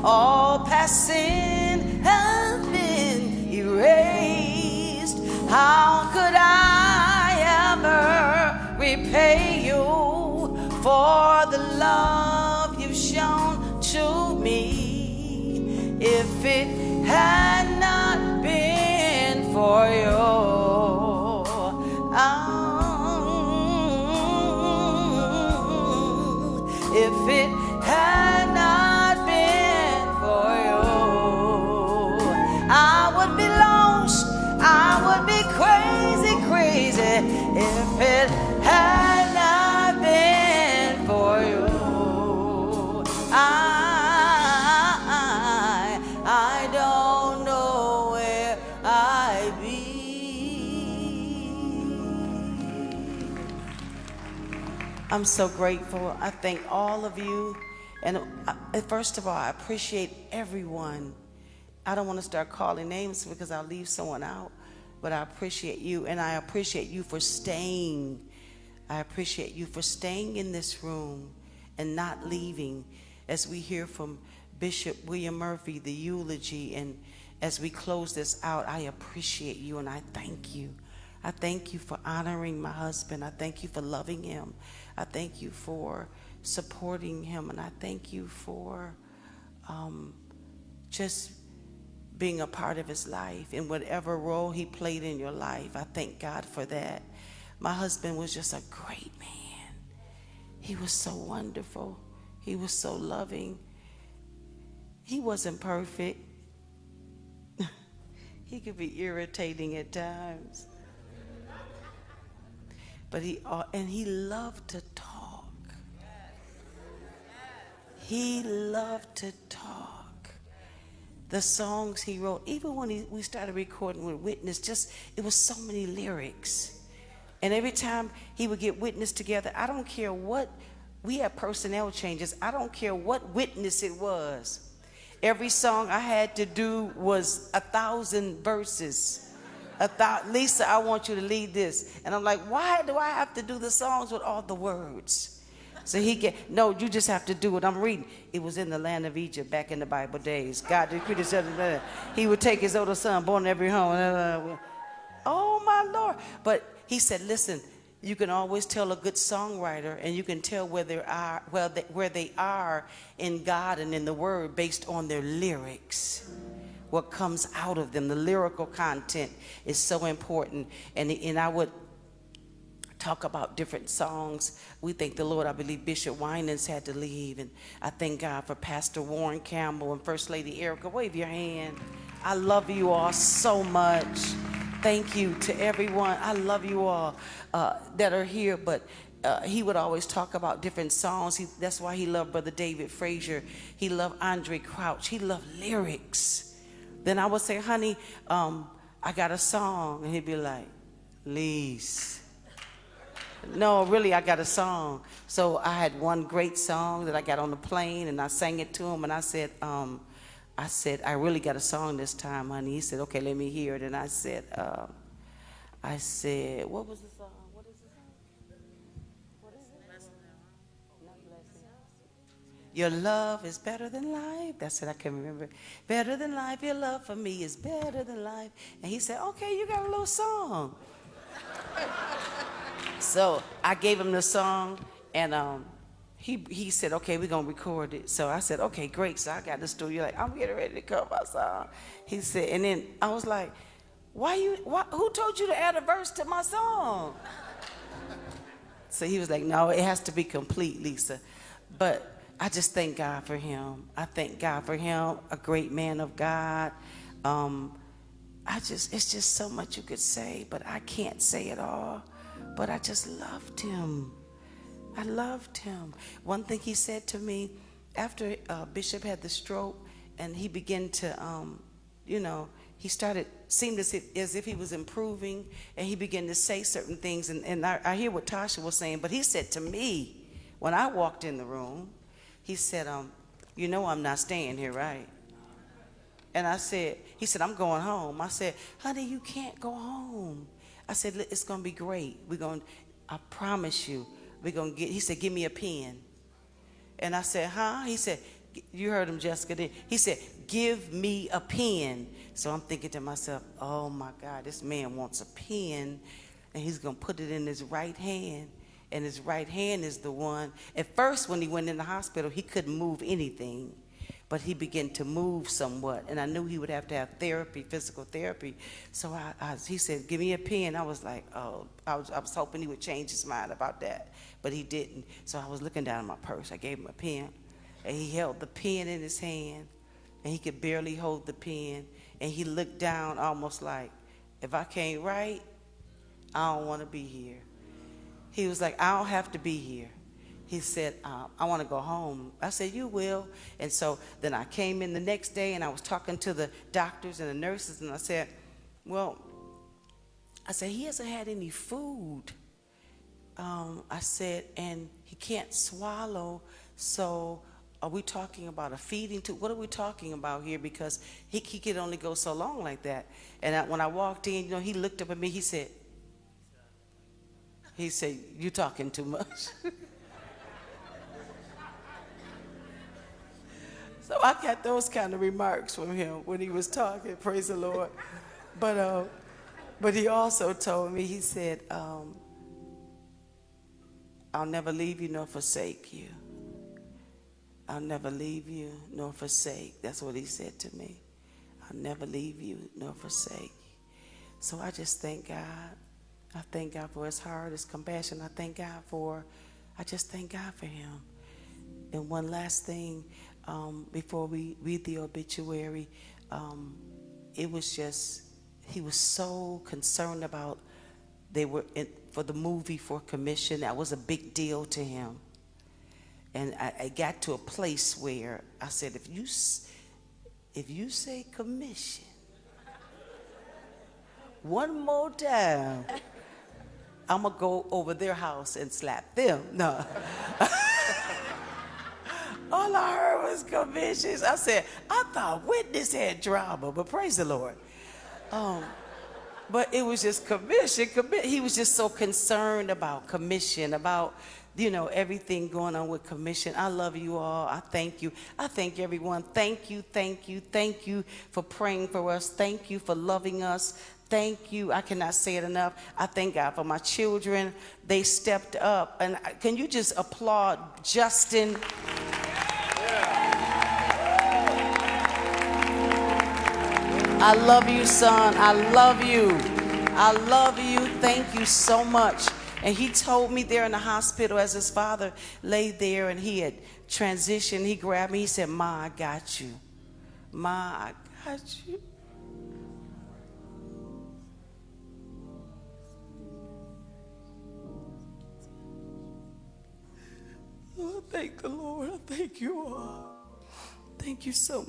all past sin has been erased. How could I ever repay you for the love you've shown to me if it had not been for you? If it had not been for you, I would be lost, I would be crazy, crazy if it had not been for you. I don't know where I'd be. I'm so grateful. I thank all of you. And first of all, I appreciate everyone. I don't want to start calling names because I'll leave someone out. But I appreciate you, and I appreciate you for staying. I appreciate you for staying in this room and not leaving as we hear from Bishop William Murphy, the eulogy. And as we close this out, I appreciate you and I thank you. I thank you for honoring my husband. I thank you for loving him. I thank you for supporting him. And I thank you for just being a part of his life in whatever role he played in your life. I thank God for that. My husband was just a great man. He was so wonderful. He was so loving. He wasn't perfect. He could be irritating at times. But he loved to talk. He loved to talk. The songs he wrote, even when we started recording with Witness, it was so many lyrics. And every time he would get Witness together, I don't care what, we had personnel changes, I don't care what Witness it was. Every song I had to do was 1,000 verses. Lisa, I want you to lead this. And I'm like, why do I have to do the songs with all the words? So no, you just have to do it. I'm reading. It was in the land of Egypt back in the Bible days. God decreed it. He would take his older son, born in every home. Oh, my Lord. But he said, listen, you can always tell a good songwriter, and you can tell where they are in God and in the Word based on their lyrics. What comes out of them, the lyrical content is so important. And I would talk about different songs. We thank the Lord. I believe Bishop Winans had to leave, and I thank God for Pastor Warren Campbell and First Lady Erica. Wave your hand. I love you all so much. Thank you to everyone. I love you all that are here. But he would always talk about different songs. That's why he loved Brother David Frazier. He loved Andre Crouch. He loved lyrics. Then I would say, honey, I got a song. And he'd be like, Lise. No, really, I got a song. So I had one great song that I got on the plane, and I sang it to him. And I said, I really got a song this time, honey. He said, okay, let me hear it. And I said, what was the song? What is the song? What is it? Not blessing. Your love is better than life. That's it, I can remember. Better than life. Your love for me is better than life. And he said, okay, you got a little song. So I gave him the song, and he said, okay, we're going to record it. So I said, okay, great. So I got the studio, like, I'm getting ready to cut my song. He said, and then I was like, who told you to add a verse to my song? So he was like, no, it has to be complete, Lisa. But I just thank God for him. I thank God for him, a great man of God. It's just so much you could say, but I can't say it all. But I just loved him. I loved him. One thing he said to me after Bishop had the stroke, and he began to, he seemed as if he was improving, and he began to say certain things. And I hear what Tasha was saying, but he said to me, when I walked in the room, he said, I'm not staying here, right? And he said, I'm going home. I said, honey, you can't go home. I said, it's going to be great. I promise you, he said, give me a pen. And I said, huh? He said, You heard him, Jessica. He said, give me a pen. So I'm thinking to myself, oh my God, this man wants a pen, and he's going to put it in his right hand. And his right hand is the one. At first, when he went in the hospital, he couldn't move anything, but he began to move somewhat. And I knew he would have to have therapy, physical therapy. So he said, give me a pen. I was like, oh, I was hoping he would change his mind about that, but he didn't. So I was looking down at my purse. I gave him a pen, and he held the pen in his hand, and he could barely hold the pen. And he looked down almost like, if I can't write, I don't want to be here. He was like, I don't have to be here. He said, I want to go home. I said, you will. And so then I came in the next day, and I was talking to the doctors and the nurses, and I said, he hasn't had any food. I said, and he can't swallow, so are we talking about a feeding tube? What are we talking about here? Because he could only go so long like that. And when I walked in, he looked up at me, he said, you talking too much. So I got those kind of remarks from him when he was talking, praise the Lord. But he also told me, he said, I'll never leave you nor forsake you. I'll never leave you nor forsake. That's what he said to me. I'll never leave you nor forsake. So I just thank God. I thank God for his heart, his compassion. I just thank God for him. And one last thing, before we read the obituary, it was just, he was so concerned about, for the movie for commission. That was a big deal to him. And I got to a place where I said, if you say commission one more time, I'm going to go over their house and slap them. No. All I heard was commissions. I said, I thought witness had drama, but praise the Lord. But it was just commission. He was just so concerned about commission, about, everything going on with commission. I love you all. I thank you. I thank everyone. Thank you, thank you, thank you for praying for us. Thank you for loving us. Thank you. I cannot say it enough. I thank God for my children. They stepped up. And can you just applaud Justin? I love you, son. I love you. I love you. Thank you so much. And he told me there in the hospital as his father lay there and he had transitioned. He grabbed me. He said, Ma, I got you. Ma, I got you. Oh, thank the Lord. I thank you all. Thank you so much.